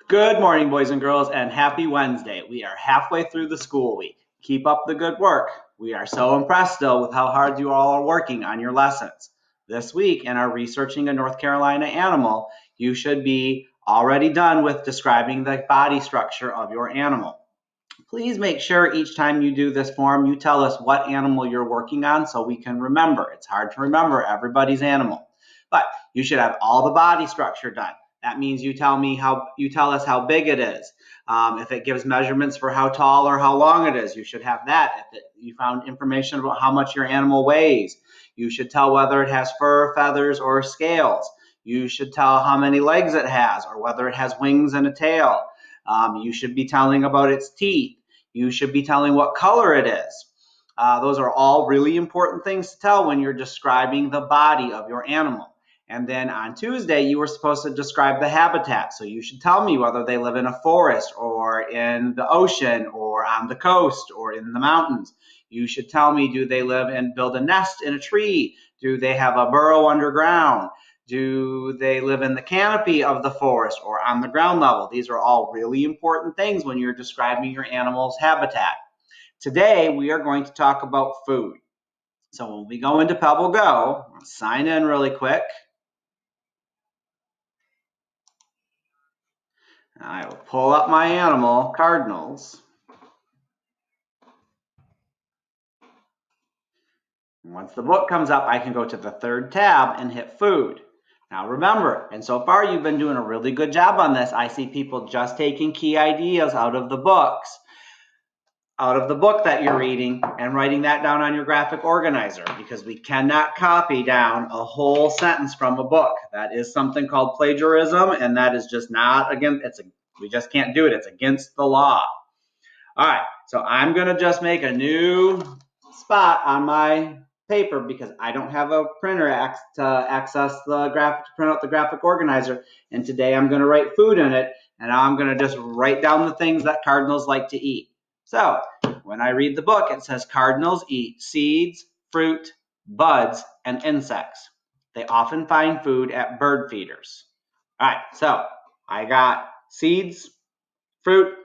Good morning, boys and girls, and happy Wednesday. We are halfway through the school week. Keep up the good work. We are so impressed still with how hard you all are working on your lessons. This week in our Researching a North Carolina Animal, you should be already done with describing the body structure of your animal. Please make sure each time you do this form, you tell us what animal you're working on so we can remember. It's hard to remember everybody's animal, but you should have all the body structure done. That means you tell us how big it is. If it gives measurements for how tall or how long it is, you should have that. If you found information about how much your animal weighs, you should tell whether it has fur, feathers, or scales. You should tell how many legs it has or whether it has wings and a tail. You should be telling about its teeth. You should be telling what color it is. Those are all really important things to tell when you're describing the body of your animal. And then on Tuesday, you were supposed to describe the habitat. So you should tell me whether they live in a forest or in the ocean or on the coast or in the mountains. You should tell me, do they live and build a nest in a tree? Do they have a burrow underground? Do they live in the canopy of the forest or on the ground level? These are all really important things when you're describing your animal's habitat. Today, we are going to talk about food. So when we go into Pebble Go, I'll sign in really quick. I will pull up my animal, Cardinals. And once the book comes up, I can go to the third tab and hit food. Now remember, and so far you've been doing a really good job on this. I see people just taking key ideas out of the book that you're reading and writing that down on your graphic organizer, because we cannot copy down a whole sentence from a book. That is something called plagiarism, and that is just not, again, we just can't do it. It's against the law. All right, so I'm going to just make a new spot on my paper because I don't have a printer to access the graphic, to print out the graphic organizer. And today I'm going to write food in it, and I'm going to just write down the things that cardinals like to eat. So when I read the book, it says cardinals eat seeds, fruit, buds, and insects. They often find food at bird feeders. All right, so I got seeds, fruit,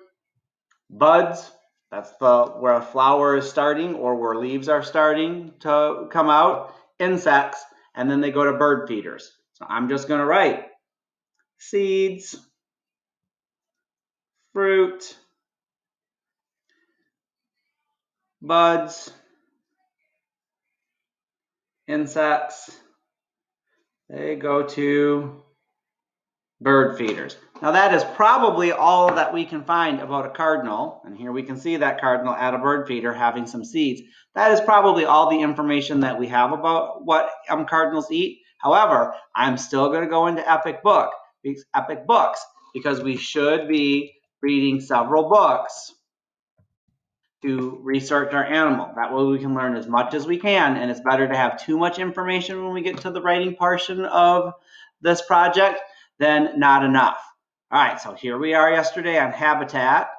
buds, that's where a flower is starting or where leaves are starting to come out, insects, and then they go to bird feeders. So I'm just going to write seeds, fruit, buds, insects. They go to bird feeders. Now that is probably all that we can find about a cardinal. And here we can see that cardinal at a bird feeder having some seeds. That is probably all the information that we have about what cardinals eat. However, I'm still going to go into epic books because we should be reading several books to research our animal. That way we can learn as much as we can, and it's better to have too much information when we get to the writing portion of this project than not enough. All right, so here we are yesterday on habitat,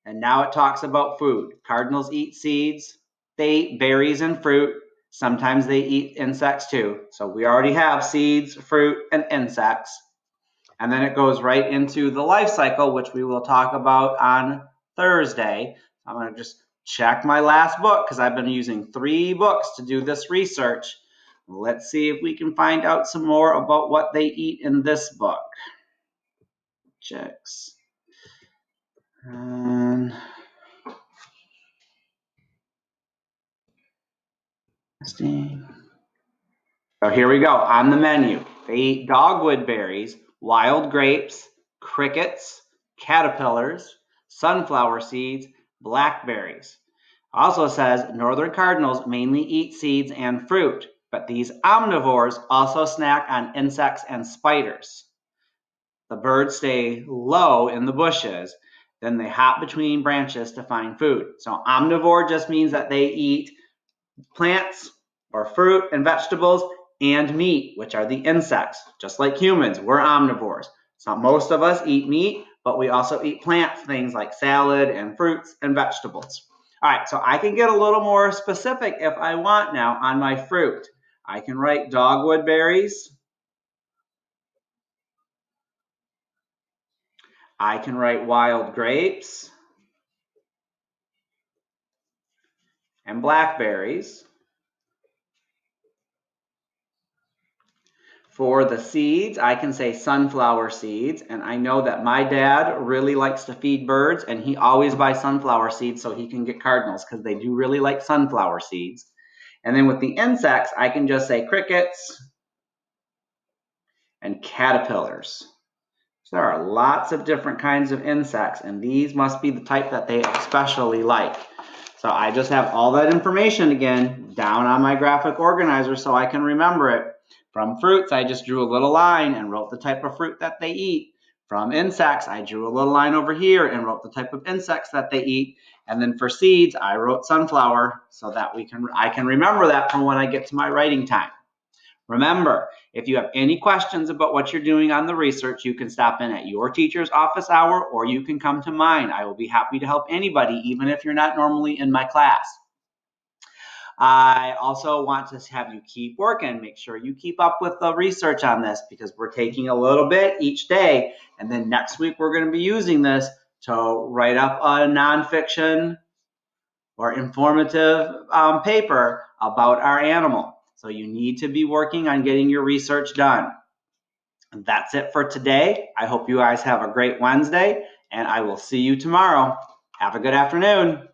and now it talks about food. Cardinals eat seeds, they eat berries and fruit. Sometimes they eat insects too. So we already have seeds, fruit, and insects. And then it goes right into the life cycle, which we will talk about on Thursday. I'm going to just check my last book because I've been using 3 books to do this research. Let's see if we can find out some more about what they eat in this book. Checks. And so here we go. On the menu, they eat dogwood berries, wild grapes, crickets, caterpillars, sunflower seeds, blackberries. Also says northern cardinals mainly eat seeds and fruit, but these omnivores also snack on insects and spiders. The birds stay low in the bushes, then they hop between branches to find food. So omnivore just means that they eat plants or fruit and vegetables and meat, which are the insects. Just like humans, we're omnivores. So most of us eat meat, but we also eat plants, things like salad and fruits and vegetables. All right, so I can get a little more specific if I want now on my fruit. I can write dogwood berries, I can write wild grapes and blackberries. For the seeds, I can say sunflower seeds, and I know that my dad really likes to feed birds, and he always buys sunflower seeds so he can get cardinals because they do really like sunflower seeds. And then with the insects, I can just say crickets and caterpillars. So there are lots of different kinds of insects, and these must be the type that they especially like. So I just have all that information again down on my graphic organizer so I can remember it. From fruits, I just drew a little line and wrote the type of fruit that they eat. From insects, I drew a little line over here and wrote the type of insects that they eat. And then for seeds, I wrote sunflower so that I can remember that from when I get to my writing time. Remember, if you have any questions about what you're doing on the research, you can stop in at your teacher's office hour or you can come to mine. I will be happy to help anybody, even if you're not normally in my class. I also want to have you keep working. Make sure you keep up with the research on this because we're taking a little bit each day. And then next week, we're going to be using this to write up a nonfiction or informative paper about our animal. So you need to be working on getting your research done. And that's it for today. I hope you guys have a great Wednesday, and I will see you tomorrow. Have a good afternoon.